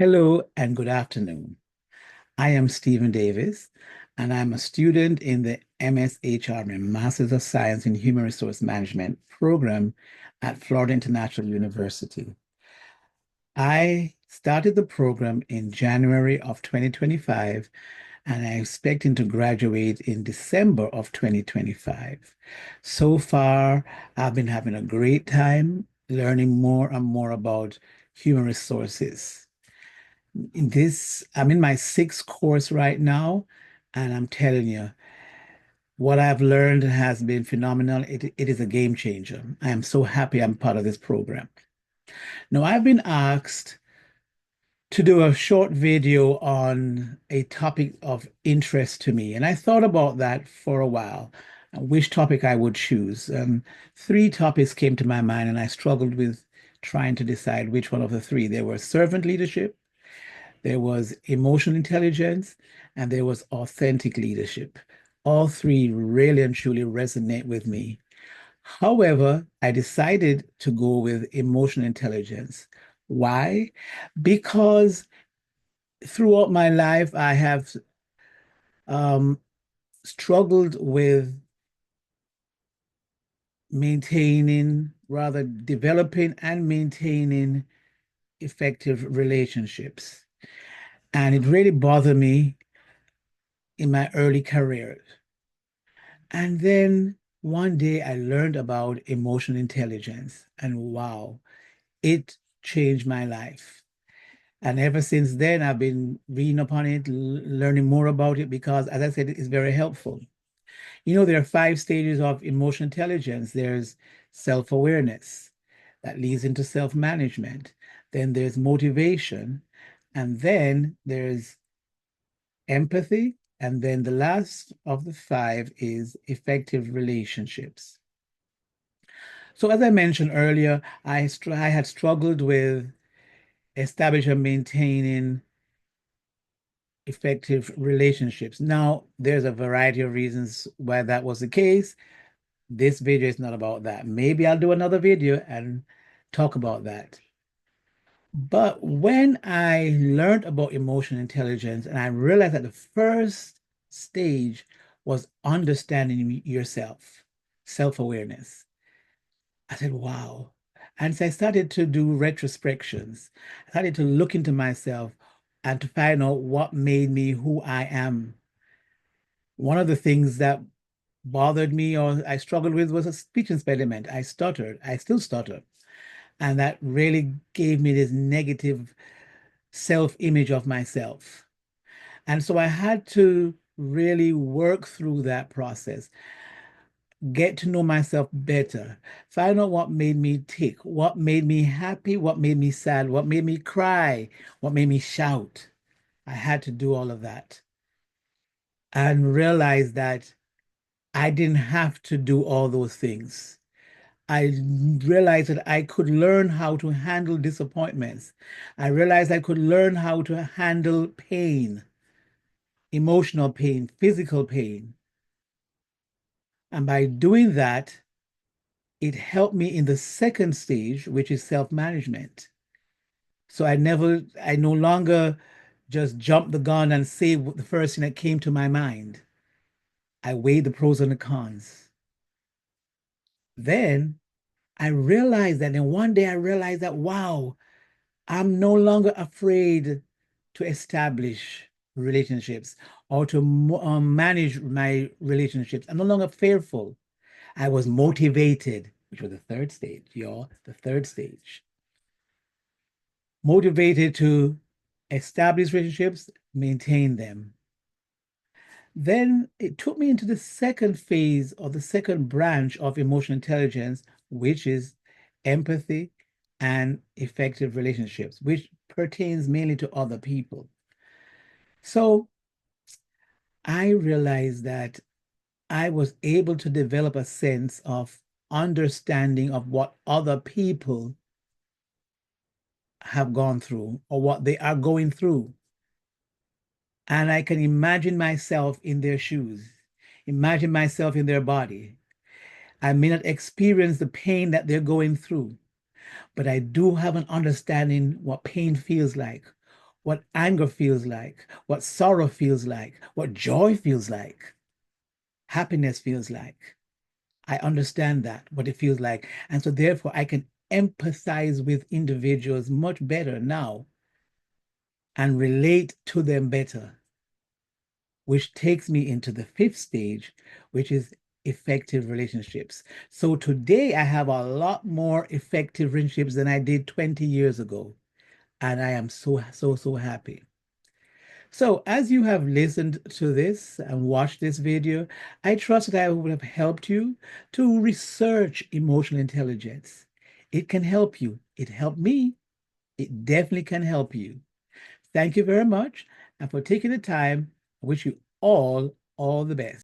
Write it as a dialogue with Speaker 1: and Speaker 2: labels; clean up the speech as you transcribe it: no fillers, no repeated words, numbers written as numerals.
Speaker 1: Hello and good afternoon. I am Stephen Davis, and I'm a student in the MSHR, Masters of Science in Human Resource Management program at Florida International University. I started the program in January of 2025, and I'm expecting to graduate in December of 2025. So far, I've been having a great time learning more and more about human resources. I'm in my sixth course right now, and I'm telling you, what I've learned has been phenomenal. It is a game changer. I am so happy I'm part of this program. Now, I've been asked to do a short video on a topic of interest to me, and I thought about that for a while, which topic I would choose. Three topics came to my mind, and I struggled with trying to decide which one of the three. There were servant leadership, there was emotional intelligence, and there was authentic leadership. All three really and truly resonate with me. However, I decided to go with emotional intelligence. Why? Because throughout my life, I have um, struggled with rather developing and maintaining effective relationships. And it really bothered me in my early career. And then one day I learned about emotional intelligence, and wow, it changed my life. And ever since then, I've been reading upon it, learning more about it because, as I said, it's very helpful. You know, there are five stages of emotional intelligence. There's self-awareness that leads into self-management. Then there's motivation. And then there's empathy. And then the last of the five is effective relationships. So as I mentioned earlier, I had struggled with establishing and maintaining effective relationships. Now, there's a variety of reasons why that was the case. This video is not about that. Maybe I'll do another video and talk about that. But when I learned about emotional intelligence and I realized that the first stage was understanding yourself, self-awareness, I said, wow. And so I started to do retrospections. I started to look into myself and to find out what made me who I am. One of the things that bothered me or I struggled with was a speech impediment. I stuttered. I still stutter. And that really gave me this negative self-image of myself. And so I had to really work through that process, get to know myself better, find out what made me tick, what made me happy, what made me sad, what made me cry, what made me shout. I had to do all of that and realize that I didn't have to do all those things. I realized that I could learn how to handle disappointments. I realized I could learn how to handle pain, emotional pain, physical pain. And by doing that, it helped me in the second stage, which is self-management. So I no longer just jump the gun and say the first thing that came to my mind. I weighed the pros and the cons. Then I realized that, and one day I realized that, wow, I'm no longer afraid to establish relationships or to manage my relationships. I'm no longer fearful. I was motivated, which was the third stage, y'all, the third stage. Motivated to establish relationships, maintain them. Then it took me into the second phase or the second branch of emotional intelligence, which is empathy and effective relationships, which pertains mainly to other people. So I realized that I was able to develop a sense of understanding of what other people have gone through or what they are going through. And I can imagine myself in their shoes, imagine myself in their body. I may not experience the pain that they're going through, but I do have an understanding what pain feels like, what anger feels like, what sorrow feels like, what joy feels like, happiness feels like. I understand that, what it feels like. And so therefore I can empathize with individuals much better now and relate to them better, which takes me into the fifth stage, which is effective relationships. So today I have a lot more effective relationships than I did 20 years ago. And I am so, so, so happy. So as you have listened to this and watched this video, I trust that I would have helped you to research emotional intelligence. It can help you. It helped me. It definitely can help you. Thank you very much. And for taking the time, I wish you all the best.